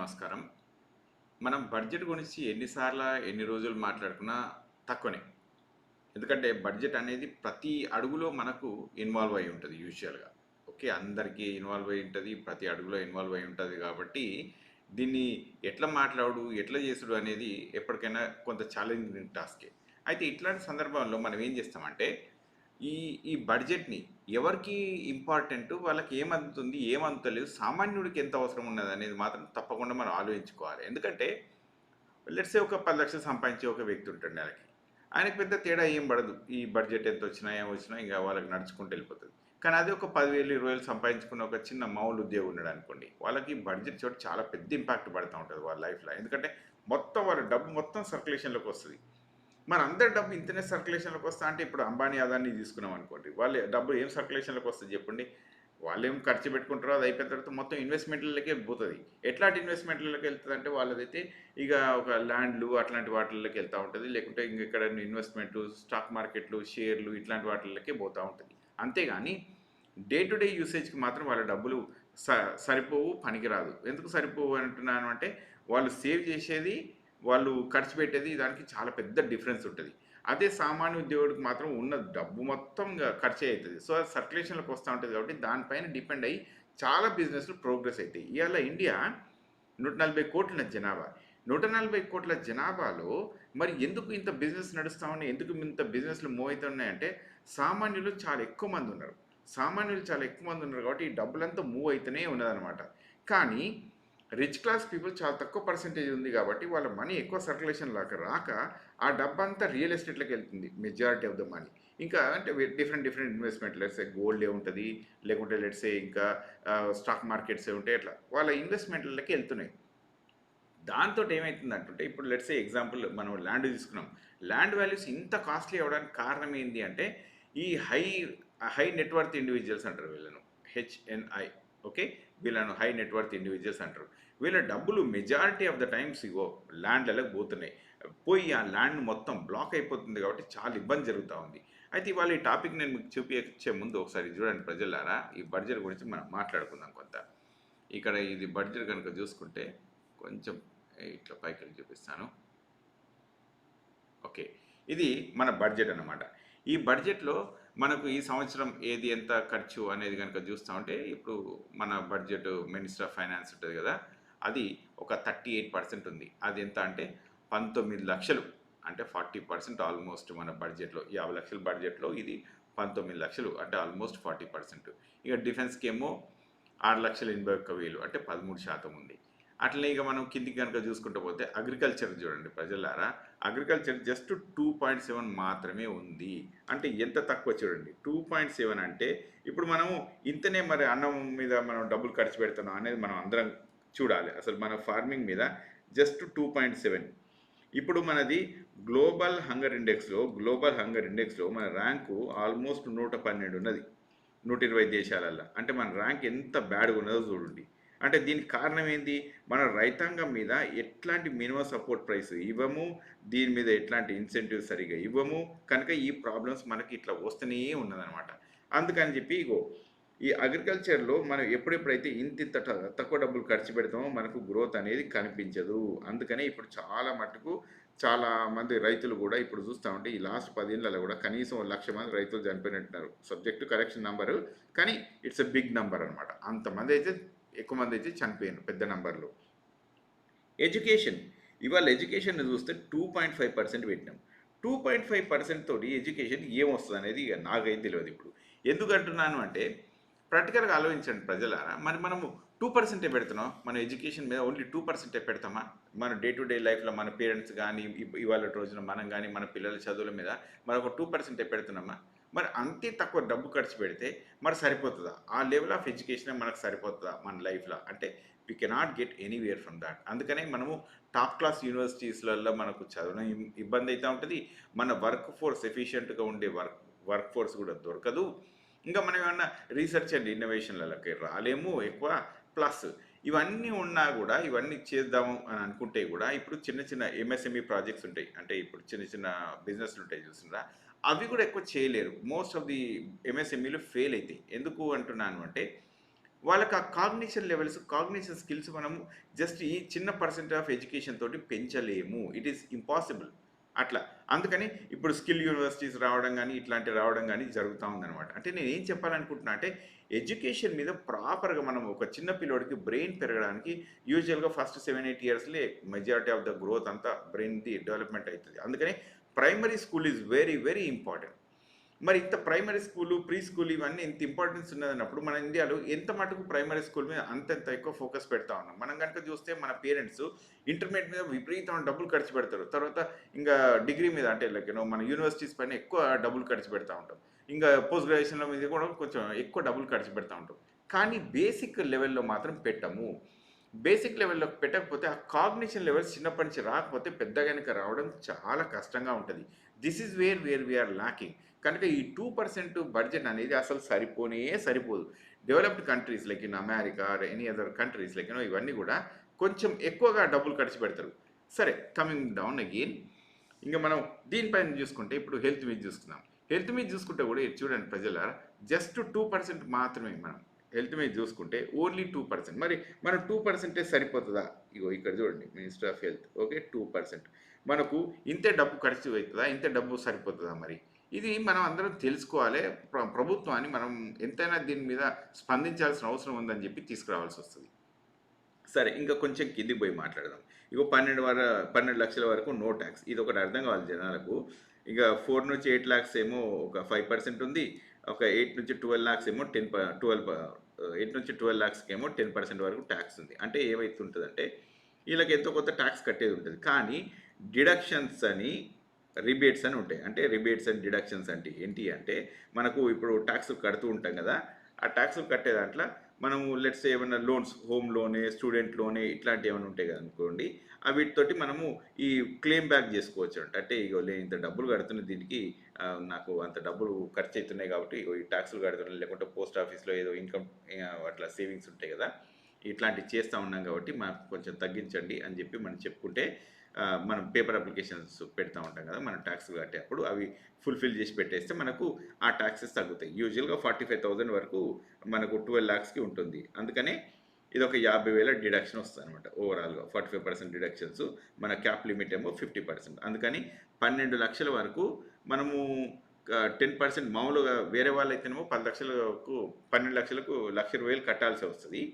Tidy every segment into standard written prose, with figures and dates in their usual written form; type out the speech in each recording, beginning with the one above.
నమస్కారం. మనం బడ్జెట్ గురించి ఎన్ని రోజులు మాట్లాడుకున్నా తక్కువనే. ఎందుకంటే బడ్జెట్ అనేది ప్రతి అడుగులో మనకు ఇన్వాల్వ్ అయ్యి ఉంటది యూజువల్‌గా. ఓకే. అందరికీ ఇన్వాల్వ్ అయ్యి ఉంటది. ప్రతి అడుగులో ఇన్వాల్వ్ అయ్యి ఉంటది కాబట్టి, దీన్ని ఎట్లా మాట్లాడుడు, ఎట్లా చేసుడు అనేది ఎప్పటికైనా కొంత ఛాలెంజింగ్ టాస్కే. అయితే ఇట్లాంటి సందర్భంలో మనం ఏం చేస్తామంటే, ఈ ఈ బడ్జెట్‌ని ఎవరికి ఇంపార్టెంటు, వాళ్ళకి ఏమందుతుంది, ఏమందుతలేదు, సామాన్యుడికి ఎంత అవసరం ఉన్నదనేది మాత్రం తప్పకుండా మనం ఆలోచించుకోవాలి. ఎందుకంటే లెట్స్ సే ఒక 10,00,000 సంపాదించే ఒక వ్యక్తి ఉంటాడు నెలకి. ఆయనకి పెద్ద తేడా ఏం పడదు. ఈ బడ్జెట్ ఎంతొచ్చినా, ఏమొచ్చినా ఇంక వాళ్ళకి నడుచుకుంటూ వెళ్ళిపోతది. కానీ అదే ఒక 10,000, 20,000 సంపాదించుకున్న ఒక చిన్న మామూలు ఉద్యోగి ఉన్నాడనుకోండి. వాళ్ళకి బడ్జెట్ చోట చాలా పెద్ద ఇంపాక్ట్ పడతా ఉంటది వాళ్ళ లైఫ్‌లో. ఎందుకంటే మొత్తం వాళ్ళ డబ్బు మొత్తం సర్క్యులేషన్‌లోకి వస్తది. మనందరి డబ్బు ఇంతనే సర్క్యులేషన్‌లోకి వస్తా అంటే ఇప్పుడు అంబానీ, అదానీ తీసుకున్నాం అనుకోండి. వాళ్ళ డబ్బు ఏం సర్క్యులేషన్‌లోకి వస్తది చెప్పండి? వాళ్ళేం ఖర్చు పెట్టుకుంటారో అది అయిపోయిన తర్వాత మొత్తం ఇన్వెస్ట్‌మెంట్‌లకే పోతది. ఎట్లాంటి ఇన్వెస్ట్‌మెంట్‌లలోకి వెళ్తదంటే వాళ్ళదైతే ఇక ఒక ల్యాండ్‌లు అట్లాంటి వాటిల్లోకి వెళ్తా ఉంటది. లేకుంటే ఇంక ఎక్కడైనా ఇన్వెస్ట్‌మెంటు, స్టాక్ మార్కెట్‌లు, షేర్లు ఇట్లాంటి వాటిల్లోకే పోతా ఉంటది. అంతేగాని డే టు డే యూసేజ్‌కి మాత్రం వాళ్ళ డబ్బులు స సరిపోవు, పనికిరాదు. ఎందుకు సరిపోవు అంటున్నాను అంటే వాళ్ళు సేవ్ చేసేది, వాళ్ళు ఖర్చు పెట్టేది దానికి చాలా పెద్ద డిఫరెన్స్ ఉంటది. అదే సామాన్య ఉద్యోగుడికి మాత్రం ఉన్న డబ్బు మొత్తం ఖర్చే అయితది. సో, అది సర్క్యులేషన్‌లోకి వస్తా ఉంటది కాబట్టి దానిపైన డిపెండ్ అయ్యి చాలా బిజినెస్‌లు ప్రోగ్రెస్ అయితాయి. ఇయాల ఇండియా 140,00,00,000 జనాభా. 140,00,00,000 జనాభాలో మరి ఎందుకు ఇంత బిజినెస్ నడుస్తా ఉన్నాయి? ఎందుకు ఇంత బిజినెస్‌లు మూవ్ అయితున్నాయంటే సామాన్యులు చాలా ఎక్కువ మంది ఉన్నారు. సామాన్యులు చాలా ఎక్కువ మంది ఉన్నారు కాబట్టి ఈ డబ్బులంతా మూవ్ అయితేనే ఉన్నదనమాట. కానీ రిచ్ క్లాస్ పీపుల్ చాలా తక్కువ పర్సెంటేజ్ ఉంది కాబట్టి వాళ్ళ మనీ ఎక్కువ సర్క్యులేషన్‌లోకి రాక ఆ డబ్బంతా రియల్ ఎస్టేట్‌లోకి వెళ్తుంది మెజారిటీ ఆఫ్ ద మనీ. ఇంకా అంటే different different investment let's say గోల్డే ఉంటది. లేకుంటే లెట్స్ సే ఇంకా స్టాక్ మార్కెట్సే ఉంటాయి అట్లా. వాళ్ళ ఇన్వెస్ట్‌మెంట్‌లకి ఎళ్తున్నాయి. దాంతోటి ఏమైతుందంటుంటే ఇప్పుడు లెట్స్ సే ఎగ్జాంపుల్ మనం ల్యాండ్ తీసుకున్నాం. ల్యాండ్ వాల్యూస్ ఇంత కాస్ట్‌లీ అవ్వడానికి కారణం ఏంది అంటే ఈ హై నెట్ వర్త్ ఇండివిడ్యువల్స్ అంటారు వీళ్ళను. హెచ్‌ఎన్‌ఐ. ఓకే. వీళ్ళను హై నెట్ వర్త్ ఇండివిడ్యువల్స్ అంటారు. వీళ్ళ డబ్బులు మెజారిటీ ఆఫ్ ద టైమ్స్ ఇగో ల్యాండ్‌లలోకి పోతున్నాయి. పోయి ఆ ల్యాండ్ మొత్తం బ్లాక్ అయిపోతుంది కాబట్టి చాలా ఇబ్బంది జరుగుతా ఉంది. అయితే ఇవాళ ఈ టాపిక్ నేను మీకు చూపించే ముందు ఒకసారి చూడండి ప్రజలారా, ఈ బడ్జెట్ గురించి మనం మాట్లాడుకుందాం కొంత. ఇక్కడ ఇది బడ్జెట్ కనుక చూసుకుంటే కొంచెం ఇట్లా పైకెళ్ళి చూపిస్తాను. ఓకే. ఇది మన బడ్జెట్ అన్నమాట. ఈ బడ్జెట్‌లో మనకు ఈ సంవత్సరం ఏది ఎంత ఖర్చు అనేది గనుక చూస్తా ఉంటే, ఇప్పుడు మన బడ్జెట్ మినిస్టర్ ఆఫ్ ఫైనాన్స్ ఉంటది గదా! అది ఒక 38% ఉంది. అది ఎంత అంటే 19,00,000 అంటే 40% ఆల్మోస్ట్ మన బడ్జెట్‌లో 50,00,000 బడ్జెట్‌లో ఇది 19,00,000 అంటే ఆల్మోస్ట్ 40%. ఇక డిఫెన్స్‌కేమో 6,81,000 అంటే 13% ఉంది. అట్లనే ఇక మనం కిందికి గనుక చూసుకుంటూ పోతే అగ్రికల్చర్ చూడండి ప్రజలారా. అగ్రికల్చర్ జస్ట్ 2.7 మాత్రమే ఉంది. అంటే ఎంత తక్కువ చూడండి. 2.7 అంటే ఇప్పుడు మనము ఇంతనే మరి అన్నం మీద మనం డబ్బులు ఖర్చు పెడుతున్నాం అనేది మనం అందరం చూడాలి. అసలు మన ఫార్మింగ్ మీద జస్ట్ 2.7. ఇప్పుడు మనది గ్లోబల్ హంగర్ ఇండెక్స్‌లో మన ర్యాంకు ఆల్మోస్ట్ 112 ఉన్నది. 120 దేశాలల్ల. అంటే మన ర్యాంక్ ఎంత బ్యాడ్‌గా ఉన్నదో చూడండి. అంటే దీనికి కారణం ఏంది? మన రైతాంగం మీద ఎట్లాంటి మినిమమ్ సపోర్ట్ ప్రైస్ ఇవ్వము. దీని మీద ఎట్లాంటి ఇన్సెంటివ్స్ సరిగ్గా ఇవ్వము. కనుక ఈ ప్రాబ్లమ్స్ మనకి ఇట్లా వస్తూనే ఉన్నదనమాట. అందుకని చెప్పి ఇగో ఈ అగ్రికల్చర్‌లో మనం ఎప్పుడెప్పుడైతే ఇంతింత తక్కువ డబ్బులు ఖర్చు పెడతామో మనకు గ్రోత్ అనేది కనిపించదు. అందుకనే ఇప్పుడు చాలా మటుకు చాలా మంది రైతులు గూడా ఇప్పుడు చూస్తా ఉంటే ఈ లాస్ట్ 10 ఏళ్లలో గూడా కనీసం 1,00,000 మంది రైతులు చనిపోయినట్టున్నారు. Subject to correction number. కానీ ఇట్స్ ఎ బిగ్ నంబర్ అనమాట. అంతమందైతే ఎక్కువ మందైతే చనిపోయినారు పెద్ద నంబర్‌లో. ఎడ్యుకేషన్. ఇవాళ ఎడ్యుకేషన్‌ని చూస్తే 2.5% పెట్టినాం. 2.5% తోటి ఎడ్యుకేషన్ ఏమొస్తదనేది ఇగ నాకైతే తెలవదిప్పుడు. ఎందుకంటున్నాను అంటే, ప్రాక్టికల్‌గా ఆలోచించండి ప్రజలారా. మరి మనము 2% పెడుతున్నాం. మన ఎడ్యుకేషన్ మీద ఓన్లీ 2% పెడతామా? మన డే టు డే లైఫ్‌లో మన పేరెంట్స్ గానీ, ఇవాళటి రోజున మనం గానీ, మన పిల్లల చదువుల మీద మనొక 2% పెడుతున్నామా? మరి అంతే తక్కువ డబ్బు ఖర్చు పెడితే మరి సరిపోతదా? ఆ లెవెల్ ఆఫ్ ఎడ్యుకేషనే మనకు సరిపోతదా మన లైఫ్‌లో? అంటే we cannot get anywhere from that. అందుకనే మనము టాప్ క్లాస్ యూనివర్సిటీస్‌లలో మనకు చదవడం ఇబ్బంది అయితా ఉంటది. మన వర్క్ ఫోర్స్ ఎఫిషియెంట్‌గా ఉండే వర్క్ ఫోర్స్ కూడా దొరకదు. ఇంకా మనం ఏమన్నా రీసెర్చ్ అండ్ ఇన్నోవేషన్‌లకి రాలేము ఎక్కువ. ప్లస్ ఇవన్నీ ఉన్నా గూడా, ఇవన్నీ చేద్దాము అని అనుకుంటే గూడా, ఇప్పుడు చిన్న చిన్న ఎంఎస్ఎంఈ ప్రాజెక్ట్స్ ఉంటాయి. అంటే ఇప్పుడు చిన్న చిన్న బిజినెస్‌లు ఉంటాయి చూసిండ్రా? అవి గూడా ఎక్కువ చేయలేరు. మోస్ట్ ఆఫ్ ది ఎంఎస్ఎంఈలు ఫెయిల్ అయితాయి. ఎందుకు అంటున్నాను అంటే వాళ్ళకి ఆ కాగ్నిషన్ స్కిల్స్ మనము జస్ట్ ఈ చిన్న పర్సెంట్ ఆఫ్ ఎడ్యుకేషన్ తోటి పెంచలేము. It is impossible. అట్లా. అందుకని ఇప్పుడు స్కిల్ యూనివర్సిటీస్ రావడం గానీ, ఇట్లాంటివి రావడం గానీ జరుగుతా ఉందనమాట. అంటే నేనేం చెప్పాలనుకుంటున్నా అంటే, ఎడ్యుకేషన్ మీద ప్రాపర్‌గా మనం ఒక చిన్న పిల్లోడికి బ్రెయిన్ పెరగడానికి యూజువల్‌గా ఫస్ట్ 7, 8 ఇయర్స్‌లే మెజారిటీ ఆఫ్ ద గ్రోత్ అంతా బ్రెయిన్‌ది డెవలప్‌మెంట్ అయితది. అందుకని primary school is very, very important. మరి ఇంత ప్రైమరీ స్కూలు, ప్రీ స్కూల్ ఇవన్నీ ఇంత ఇంపార్టెన్స్ ఉన్నదన్నప్పుడు మన ఇండియాలో ఎంత మటుకు ప్రైమరీ స్కూల్ మీద అంతంత ఎక్కువ ఫోకస్ పెడతా ఉన్నాం. మనం గనుక చూస్తే మన పేరెంట్స్ ఇంటర్మీడియేట్ మీద విపరీతమైన డబ్బులు ఖర్చు పెడతారు. తర్వాత ఇంగా డిగ్రీ మీద అంటే లైక్ మన యూనివర్సిటీస్ పైన ఎక్కువ డబ్బులు ఖర్చు పెడతా ఉంటాం. ఇంగా పోస్ట్ గ్రాడ్యుయేషన్‌ల మీద కూడా కొంచెం ఎక్కువ డబ్బులు ఖర్చు పెడతా ఉంటాం. కానీ బేసిక్ లెవెల్‌లో మాత్రం పెట్టము. బేసిక్ లెవెల్‌లో పెట్టకపోతే ఆ కాగ్నిషన్ లెవెల్స్ చిన్నప్పటి నుంచి రాకపోతే పెద్దగైనాక రావడం చాలా కష్టంగా ఉంటది. This is where we are lacking. కనుక ఈ 2% బడ్జెట్ అనేది అసలు సరిపోనే సరిపోదు. Developed countries like in America or any other countries like ఇవన్నీ కూడా కొంచెం ఎక్కువగా డబ్బులు ఖర్చు పెడతారు. సరే కమింగ్ డౌన్ అగైన్ ఇంక మనం దీనిపైన చూసుకుంటే ఇప్పుడు హెల్త్ మీద చూసుకుందాం. హెల్త్ మీద చూసుకుంటే కూడా ఇది చూడండి ప్రజలారా జస్ట్ 2% మాత్రమే మనం హెల్త్ మీద చూసుకుంటే ఓన్లీ 2%. మరి మనం 2% సరిపోతుందా? ఇగో ఇక్కడ చూడండి మినిస్టర్ ఆఫ్ హెల్త్ ఓకే 2%. మనకు ఇంతే డబ్బు ఖర్చు అవుతుందా? ఇంతే డబ్బు సరిపోతుందా మరి? ఇది మనం అందరం తెలుసుకోవాలి. ప్రభుత్వాన్ని మనం ఎంతైనా దీని మీద స్పందించాల్సిన అవసరం ఉందని చెప్పి తీసుకురావాల్సి వస్తుంది. సరే ఇంకా కొంచెం కిందికి పోయి మాట్లాడదాం. ఇగో 12 లక్షల వరకు నో ట్యాక్స్. ఇది ఒకటి అర్థం కావాలి జనాలకు. ఇక 4-8 లాక్స్ ఏమో ఒక 5% ఉంది. ఒక 8-12 లాక్స్ ఏమో 8-12 లాక్స్కి ఏమో 10% వరకు ట్యాక్స్ ఉంది. అంటే ఏమైతుంటుందంటే వీళ్ళకి ఎంతో కొంత ట్యాక్స్ కట్టేది ఉంటుంది. కానీ డిడక్షన్స్ అని రిబేట్స్ అని ఉంటాయి. అంటే రిబేట్స్ అండ్ డిడక్షన్స్ అంటే ఏంటి అంటే మనకు ఇప్పుడు ట్యాక్స్ కడుతూ ఉంటాం కదా, ఆ ట్యాక్స్లు కట్టే దాంట్లో మనము లెట్స్ ఏమైనా లోన్స్ హోమ్ లోనే స్టూడెంట్ లోనే ఇట్లాంటివి ఏమైనా ఉంటాయి కదా అనుకోండి, వీటితోటి మనము ఈ క్లెయిమ్ బ్యాక్ చేసుకోవచ్చు అంటే ఇగో నేను ఇంత డబ్బులు కడుతున్నా దీనికి, నాకు అంత డబ్బులు ఖర్చు అవుతున్నాయి కాబట్టి ఇగో ఈ ట్యాక్స్లు కడుతున్నాను, లేకుంటే పోస్ట్ ఆఫీస్లో ఏదో ఇన్కమ్ అట్లా సేవింగ్స్ ఉంటాయి కదా, ఇట్లాంటివి చేస్తూ ఉన్నాం కాబట్టి మాకు కొంచెం తగ్గించండి అని చెప్పి మనం చెప్పుకుంటే మనం పేపర్ అప్లికేషన్స్ పెడతా ఉంటాం కదా మనం ట్యాక్స్ కట్టేటప్పుడు, అవి ఫుల్ఫిల్ చేసి పెట్టేస్తే మనకు ఆ ట్యాక్సెస్ తగ్గుతాయి. యూజువల్గా 45,000 వరకు మనకు 12 లాక్స్కి ఉంటుంది. అందుకనే ఇది ఒక 50,000 డిడక్షన్ వస్తుంది అనమాట. ఓవరాల్గా 45% డిడక్షన్స్, మన క్యాప్ లిమిట్ ఏమో 50%. అందుకని 12 లక్షల వరకు మనము 10% మామూలుగా వేరే వాళ్ళైతేనేమో 10 లక్షలకు 12 లక్షలకు 1,20,000 కట్టాల్సి వస్తుంది.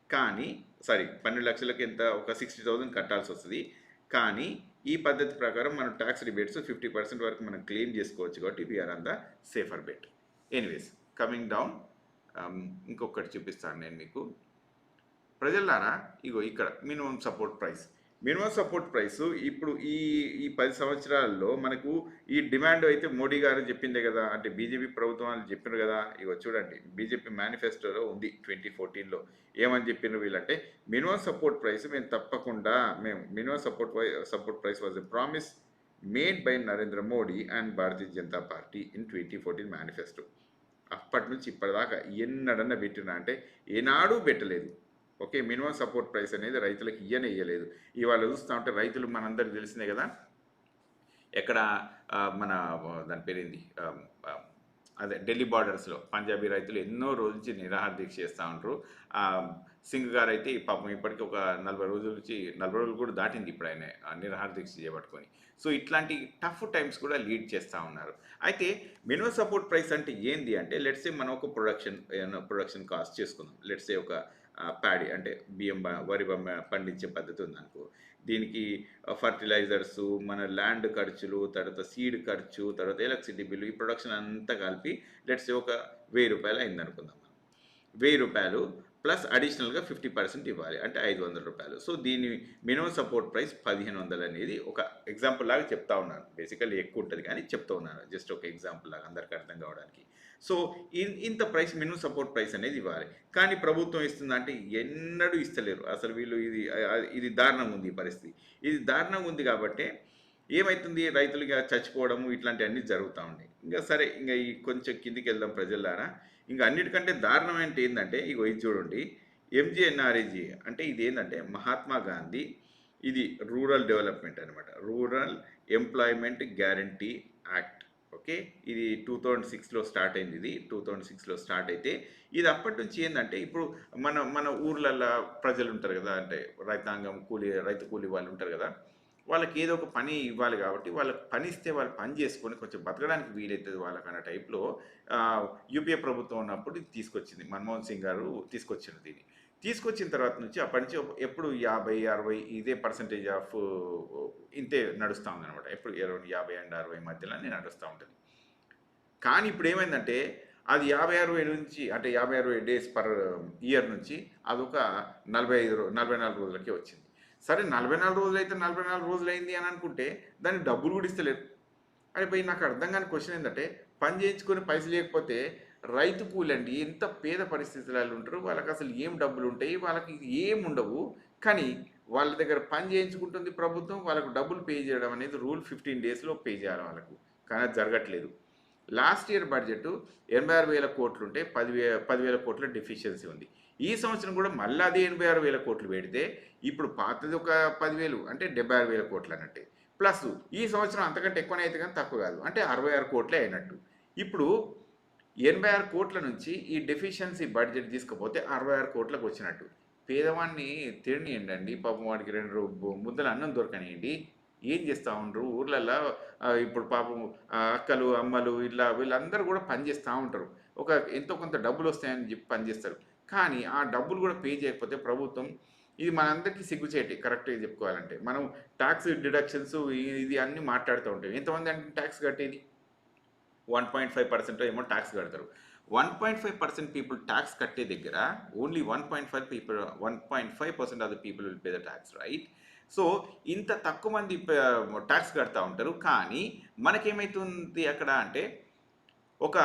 కానీ 12 లక్షలకి ఎంత ఒక 60,000 కట్టాల్సి వస్తుంది. కానీ ఈ పద్ధతి ప్రకారం మనం ట్యాక్స్ రిబేట్స్ 50% వరకు మనం క్లెయిమ్ చేసుకోవచ్చు కాబట్టి we are on the safer bet. Anyways coming down, ఇంకొకటి చూపిస్తాను నేను మీకు ప్రజలారా. ఇగో ఇక్కడ మినిమం సపోర్ట్ ప్రైస్ ఇప్పుడు ఈ 10 సంవత్సరాల్లో మనకు ఈ డిమాండ్ అయితే మోడీ గారు చెప్పిందే కదా, అంటే బీజేపీ ప్రభుత్వం వాళ్ళు చెప్పినారు కదా. ఇగో చూడండి బీజేపీ మేనిఫెస్టోలో ఉంది 2014లో ఏమని చెప్పినారు వీళ్ళంటే, మినిమం సపోర్ట్ ప్రైస్ మేము తప్పకుండా minimum support price was a promise made by Narendra Modi and Bharatiya Janata party in 2014 manifesto. అప్పటి నుంచి ఇప్పటిదాకా ఎన్నడన్నా పెట్టినా అంటే ఏనాడు పెట్టలేదు. ఓకే, మినిమం సపోర్ట్ ప్రైస్ అనేది రైతులకు ఇయ్యలేదు. ఇవాళ చూస్తూ ఉంటే రైతులు మనందరికి తెలిసిందే కదా, ఎక్కడ మన దాని పేరేంది అదే ఢిల్లీ బార్డర్స్లో పంజాబీ రైతులు ఎన్నో రోజుల నుంచి నిరాహార దీక్ష చేస్తూ ఉంటారు. సింగ్ గారు అయితే పాపం ఇప్పటికీ ఒక 40 రోజుల నుంచి 40 రోజులు కూడా దాటింది ఇప్పుడు ఆయన నిరాహార దీక్ష చేపట్టుకొని. సో ఇట్లాంటి టఫ్ టైమ్స్ కూడా లీడ్ చేస్తూ ఉన్నారు. అయితే మినిమం సపోర్ట్ ప్రైస్ అంటే ఏంది అంటే లెట్సే మనం ఒక ప్రొడక్షన్ కాస్ట్ చేసుకుందాం. లెట్సే ఒక ప్యాడీ అంటే వరి పండించే పద్ధతి ఉందనుకో, దీనికి ఫర్టిలైజర్స్, మన ల్యాండ్ ఖర్చులు, తర్వాత సీడ్ ఖర్చు, తర్వాత ఎలక్ట్రిసిటీ బిల్లు, ఈ ప్రొడక్షన్ అంతా కలిపి లెట్స్ ఒక 1,000 రూపాయలు అయిందనుకుందాం. మనం 1,000 రూపాయలు ప్లస్ అడిషనల్గా 50% ఇవ్వాలి అంటే 500 రూపాయలు. సో దీని మినిమం సపోర్ట్ ప్రైస్ 1,500 అనేది ఒక ఎగ్జాంపుల్ లాగా చెప్తా ఉన్నాను. బేసికల్లీ ఎక్కువ ఉంటుంది కానీ చెప్తా ఉన్నాను జస్ట్ ఒక ఎగ్జాంపుల్ లాగా అందరికీ అర్థం కావడానికి. సో ఇంత ప్రైస్ మినిమం సపోర్ట్ ప్రైస్ అనేది ఇవ్వాలి. కానీ ప్రభుత్వం ఇస్తుందంటే ఎన్నడూ ఇస్తలేరు అసలు వీళ్ళు. ఇది దారుణంగా ఉంది ఈ పరిస్థితి. ఇది దారుణంగా ఉంది కాబట్టి ఏమవుతుంది, రైతులుగా చచ్చిపోవడము ఇట్లాంటివన్నీ జరుగుతూ ఉన్నాయి. ఇంకా సరే ఇంకా ఈ కొంచెం కిందికి వెళ్దాం ప్రజలారా. ఇంకా అన్నిటికంటే దారుణం అంటే ఏంటంటే ఇగో ఇది చూడండి, ఎంజీఎన్ఆర్ఈజీ అంటే ఇది ఏంటంటే మహాత్మా గాంధీ, ఇది రూరల్ డెవలప్మెంట్ అనమాట, rural employment guarantee act. Okay. ఇది 2006లో స్టార్ట్ అయింది. ఇది 2006లో స్టార్ట్ అయితే ఇది అప్పటి నుంచి ఏందంటే ఇప్పుడు మన మన ఊర్లల్లో ప్రజలుంటారు గదా! అంటే రైతాంగం రైతు కూలీ వాళ్ళు ఉంటారు గదా! వాళ్ళకి ఏదో ఒక పని ఇవ్వాలి గాబట్టి వాళ్ళకి పని ఇస్తే వాళ్ళు పని జేసుకొని కొంచెం బతకడానికి వీలైతది వాళ్ళకన్న టైప్‌లో ఆహ్, యూపీఏ ప్రభుత్వం ఉన్నప్పుడు ఇది తీసుకొచ్చింది. మన్మోహన్ సింగ్ గారు తీసుకొచ్చిండ్రు దీన్ని. తీసుకొచ్చిన తర్వాత నుంచి అప్పటి నుంచి ఎప్పుడు 50, 60 ఇదే పర్సెంటేజ్ ఆఫ్ ఇంతే నడుస్తా ఉందనమాట. ఎప్పుడు 50 అండ్ 60 మధ్యలోనే నడుస్తా ఉంటది. కానీ ఇప్పుడేమైందంటే, అది 50, 60 నుంచి అంటే 50, 60 డేస్ పర్ ఇయర్ నుంచి అదొక 44 రోజులకే వచ్చింది. సరే 44 రోజులైతే 44 రోజులైంది అని అనుకుంటే, దానికి డబ్బులు కూడా ఇస్తలేరు. అరే భయ్ నాకు అర్థం కాని క్వెషన్ ఏందంటే, పని చేయించుకొని పైసలు లేకపోతే రైతు కూలండి ఎంత పేద పరిస్థితులలో ఉంటారు. వాళ్ళకసలు ఏం డబ్బులుంటాయి, వాళ్ళకి ఏముండవు. కానీ వాళ్ళ దగ్గర పని చేయించుకుంటుంది ప్రభుత్వం. వాళ్ళకు డబ్బులు పే చేయడం అనేది రూల్ 15 డేస్‌లో పే చేయాలి వాళ్ళకు. కానీ అది జరగట్లేదు. లాస్ట్ ఇయర్ బడ్జెట్ 86,000 కోట్లుంటే 10,000 కోట్ల డెఫిషియన్సీ ఉంది. ఈ సంవత్సరం కూడా మళ్ళీ అదే 86,000 కోట్లు పెడితే ఇప్పుడు పాతది ఒక 10,000 అంటే 76,000 కోట్లు అన్నట్టే. ప్లస్ ఈ సంవత్సరం అంతకంటే ఎక్కువనే అయితే కానీ తక్కువ కాదు. అంటే 66 కోట్లే అయినట్టు. ఇప్పుడు 86 కోట్ల నుంచి ఈ డెఫిషియన్సీ బడ్జెట్ తీసుకపోతే 66 కోట్లకు వచ్చినట్టు. పేదవాడిని తిననీయండండి. పాపం వాడికి 2 ముద్దలు అన్నం దొరకనియండి. ఏం చేస్తా ఉండ్రు ఊర్లల్లో ఇప్పుడు పాపం అక్కలు, అమ్మలు ఇట్లా వీళ్ళందరూ కూడా పని చేస్తా ఉంటారు. ఒక ఎంతో కొంత డబ్బులొస్తాయని చెప్పి పని చేస్తారు. కానీ ఆ డబ్బులు కూడా పే చేయకపోతే ప్రభుత్వం ఇది మనందరికీ సిగ్గుచేటే కరెక్ట్‌గా చెప్పుకోవాలంటే. మనం టాక్స్ డిడక్షన్స్ ఇది అన్నీ మాట్లాడుతూ ఉంటాం. ఎంతమంది అంటే టాక్స్ కట్టేది? 1.5% ఏమో టాక్స్ కడతారు. 1.5% పీపుల్ టాక్స్ కట్టే దగ్గర only 1.5% of the people will pay the talks right. So ఇంత తక్కువ మంది టాక్స్ కడతా ఉంటారు. కానీ మనకేమైతుంది అక్కడ అంటే ఒక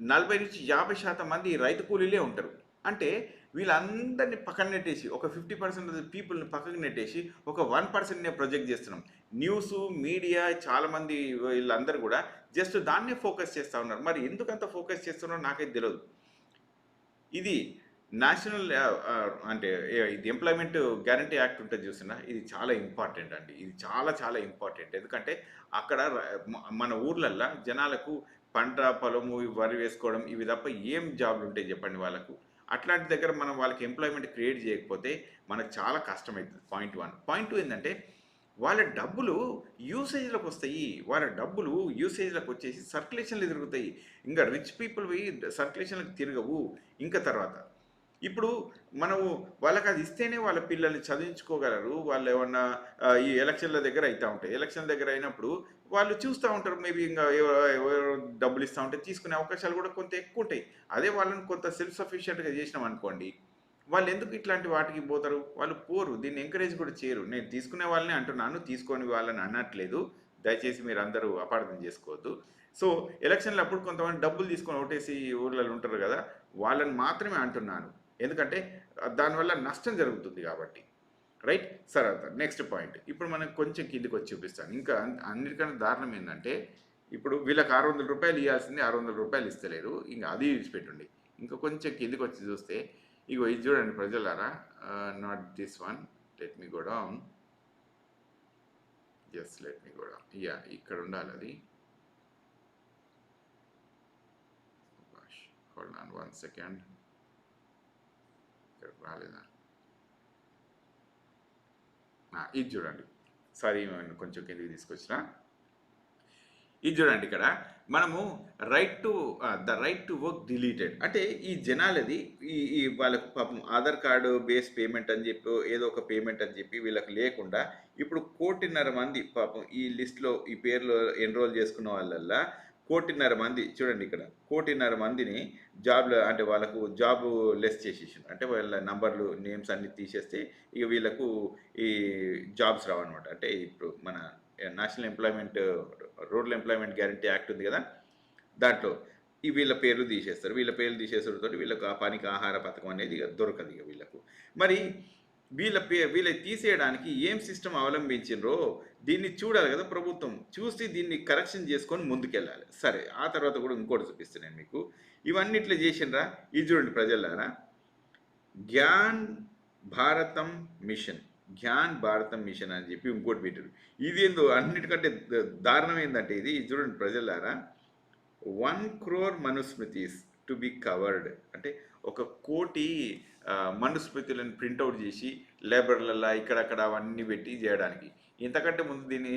40-50% మంది రైతు కూలీలే ఉంటారు. అంటే వీళ్ళందరినీ పక్కన నెట్టేసి ఒక 50% ఆఫ్ ద పీపుల్‌ని పక్కకు నెట్టేసి ఒక 1%నే ప్రొజెక్ట్ చేస్తున్నాం. న్యూసు, మీడియా చాలామంది వీళ్ళందరూ కూడా జస్ట్ దాన్నే ఫోకస్ చేస్తా ఉన్నారు. మరి ఎందుకంత ఫోకస్ చేస్తున్నారో నాకైతే తెలవదు. ఇది నేషనల్ అంటే ఇది ఎంప్లాయ్‌మెంట్ గ్యారంటీ యాక్ట్ ఉంటది చూసిండ్రా? ఇది చాలా ఇంపార్టెంట్ అండి. ఇది చాలా చాలా ఇంపార్టెంట్. ఎందుకంటే అక్కడ మన ఊర్లల్ల జనాలకు పంట, పొలము, వరి వేసుకోవడం ఇవి తప్ప ఏం జాబ్‌లుంటాయి చెప్పండి వాళ్ళకు? అట్లాంటి దగ్గర మనం వాళ్ళకి ఎంప్లాయ్‌మెంట్ క్రియేట్ చేయకపోతే మనకు చాలా కష్టమైతది. పాయింట్ 1. పాయింట్ 2 ఏందంటే వాళ్ళ డబ్బులు యూసేజ్‌లకొస్తాయి. వాళ్ళ డబ్బులు యూసేజ్‌లకొచ్చేసి సర్క్యులేషన్‌లో తిరుగుతాయి. ఇంగా రిచ్ పీపుల్‌వి సర్క్యులేషన్‌లకి తిరగవు. ఇంకా తర్వాత ఇప్పుడు మనము వాళ్ళకది ఇస్తేనే వాళ్ళ పిల్లల్ని చదివించుకోగలరు. వాళ్ళేమన్నా ఈ ఎలక్షన్‌ల దగ్గర అయితా ఉంటాయి. ఎలక్షన్‌ల దగ్గర అయినప్పుడు వాళ్ళు చూస్తా ఉంటారు. మేబీ ఇంగ ఎవరో డబ్బులిస్తా ఉంటే తీసుకునే అవకాశాలు కూడా కొంత ఎక్కువుంటాయి. అదే వాళ్ళని కొంత సెల్ఫ్ సఫిషియెంట్‌గా చేసినామనుకోండి, వాళ్ళెందుకు ఇట్లాంటి వాటికి పోతారు? వాళ్ళు పోరు. దీన్ని ఎంకరేజ్ కూడా చేయరు. నేను తీసుకునే వాళ్ళనే అంటున్నాను. తీసుకోని వాళ్ళని అనట్లేదు. దయచేసి మీరందరూ అపార్థం చేసుకోవద్దు. సో, ఎలక్షన్‌లప్పుడు కొంతమంది డబ్బులు తీసుకొని ఓటేసి ఊర్లలో ఉంటారు గదా! వాళ్ళని మాత్రమే అంటున్నాను. ఎందుకంటే దానివల్ల నష్టం జరుగుతుంది కాబట్టి. రైట్? తర్వాత నెక్స్ట్ పాయింట్. ఇప్పుడు మనం కొంచెం కిందకొచ్చి చూపిస్తాను. ఇంకా అన్నిటికన్నా దారుణం ఏందంటే, ఇప్పుడు వీళ్ళకి రూ. 600 ఇయ్యాల్సింది రూ. 600 ఇస్తలేరు. ఇంక అది విడిచిపెట్టండి. ఇంకా కొంచెం కిందకొచ్చి చూస్తే, ఇగో ఇది చూడండి ప్రజలారా. Not this one. Let me go down. Yes. Let me go down. Yah! ఇక్కడ ఉండాలది. గోష్! Hold on 1 second. ఇక్కడికి రాలేదా? ఇది చూడండి. సారీ కొంచెం కిందకి తీసుకొచ్చిన. ఇది చూడండి ఇక్కడ మనము the right to work deleted అంటే ఈ జనాలది ఈ వాళ్ళకు పాపం ఆధార్ కార్డు బేస్ పేమెంట్ అని చెప్పి ఏదో ఒక పేమెంట్ అని చెప్పి వీళ్ళకి లేకుండా ఇప్పుడు 1,50,00,000 మంది పాపం ఈ లిస్ట్లో ఈ పేర్లో ఎన్రోల్ చేసుకున్న వాళ్ళల్లా 1,50,00,000 మంది చూడండి ఇక్కడ 1,50,00,000 మందిని జాబ్లో అంటే వాళ్ళకు జాబ్ లెస్ చేసేసిండు. అంటే వాళ్ళ నంబర్లు నేమ్స్ అన్ని తీసేస్తే ఇక వీళ్ళకు ఈ జాబ్స్ రావన్నమాట. అంటే ఇప్పుడు మన national employment rural employment guarantee act ఉంది కదా దాంట్లో ఈ వీళ్ళ పేర్లు తీసేస్తారు. వీళ్ళ పేర్లు తీసేసరితో వీళ్ళకు ఆ పనికి ఆహార పథకం అనేది ఇక దొరకదు ఇక వీళ్ళకు. మరి వీళ్ళ తీసేయడానికి ఏం సిస్టమ్ అవలంబించిండ్రో దీన్ని చూడాలి కదా ప్రభుత్వం. చూసి దీన్ని కరెక్షన్ చేసుకొని ముందుకెళ్ళాలి. సరే ఆ తర్వాత కూడా ఇంకోటి చూపిస్తాను మీకు. ఇవన్నీ ఇట్లా చేసిండ్రా ఇది చూడండి ప్రజలారా. జ్ఞాన్ భారతం మిషన్ జ్ఞాన్ భారతం మిషన్ అని చెప్పి ఇంకోటి పెట్టారు. ఇది ఏందో అన్నిటికంటే దారుణం ఏంటంటే ఇది చూడండి ప్రజలారా. 1 crore మనుస్మృతిస్ టు బి కవర్డ్ అంటే 1 కోటి మనుస్మృతులను ప్రింట్అవుట్ చేసి లేబర్లలా ఇక్కడక్కడ అవన్నీ పెట్టి చేయడానికి. ఇంతకంటే ముందు దీన్ని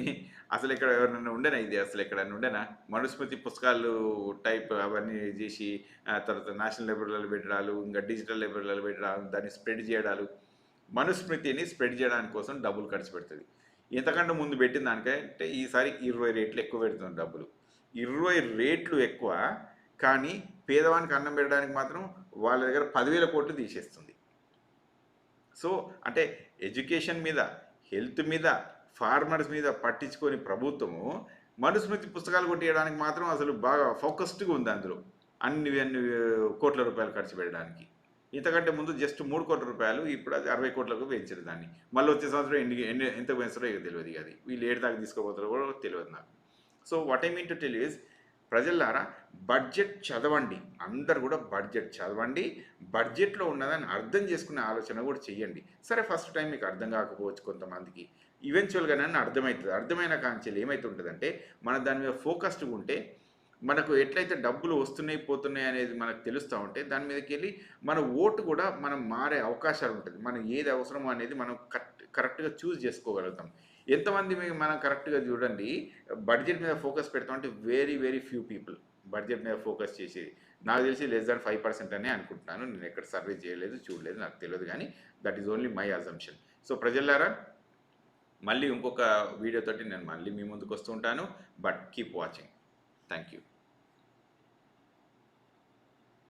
అసలు ఇక్కడ ఎవరైనా ఉండేనా, ఇది అసలు ఎక్కడైనా ఉండేనా? మనుస్మృతి పుస్తకాలు టైప్ అవన్నీ చేసి తర్వాత నేషనల్ లైబ్రరీలో పెట్టడాలు, ఇంకా డిజిటల్ లైబ్రరీలో పెట్టడాలు, దాన్ని స్ప్రెడ్ చేయడాలు. మనుస్మృతిని స్ప్రెడ్ చేయడానికి కోసం డబ్బులు ఖర్చు పెడుతుంది. ఇంతకంటే ముందు పెట్టిన దానికంటే ఈసారి 20 రెట్లు ఎక్కువ పెడుతుంది డబ్బులు. 20 రెట్లు ఎక్కువ, కానీ పేదవానికి అన్నం పెట్టడానికి మాత్రం వాళ్ళ దగ్గర 10,000 కోట్లు తీసేస్తుంది. సో అంటే ఎడ్యుకేషన్ మీద, హెల్త్ మీద, ఫార్మర్స్ మీద పట్టించుకొని ప్రభుత్వము మనుస్మృతి పుస్తకాలు కొట్టేయడానికి మాత్రం అసలు బాగా ఫోకస్డ్గా ఉంది. అందులో అన్ని కోట్ల రూపాయలు ఖర్చు పెట్టడానికి. ఇంతకంటే ముందు జస్ట్ 3 కోట్ల రూపాయలు, ఇప్పుడు అది 60 కోట్లకు పెంచారు దాన్ని. మళ్ళీ వచ్చే సంవత్సరం ఎంత పెంచారో ఇక తెలియదు. అది వీళ్ళు ఏడు దాకా తీసుకోబోతారో కూడా తెలియదు నాకు. So what I mean to tell is, ప్రజలారా బడ్జెట్ చదవండి, అందరు కూడా బడ్జెట్ చదవండి, బడ్జెట్లో ఉన్నదాన్ని అర్థం చేసుకునే ఆలోచన కూడా చెయ్యండి. సరే ఫస్ట్ టైం మీకు అర్థం కాకపోవచ్చు కొంతమందికి, ఈవెన్చువల్గా నన్ను అర్థమవుతుంది. అర్థమైన కాంచెలు ఏమవుతుంటుందంటే, మన దాని మీద ఫోకస్డ్గా ఉంటే మనకు ఎట్లయితే డబ్బులు వస్తున్నాయి పోతున్నాయి అనేది మనకు తెలుస్తూ ఉంటే దాని మీదకి వెళ్ళి మన ఓటు కూడా మనం మారే అవకాశాలు ఉంటుంది. మనం ఏది అవసరమో అనేది మనం కరెక్ట్గా చూస్ చేసుకోగలుగుతాం. ఎంతమంది మనం కరెక్ట్గా చూడండి బడ్జెట్ మీద ఫోకస్ పెడతాం అంటే very very few people budget మీద ఫోకస్ చేసేది. నాకు తెలిసి లెస్ దాన్ 5% అనే అనుకుంటున్నాను. నేను ఎక్కడ సర్వే చేయలేదు, చూడలేదు, నాకు తెలియదు, కానీ that is only my assumption. So ప్రజలారా, మళ్ళీ ఇంకొక వీడియోతోటి నేను మళ్ళీ మీ ముందుకు వస్తూ ఉంటాను. But keep watching. Thank you.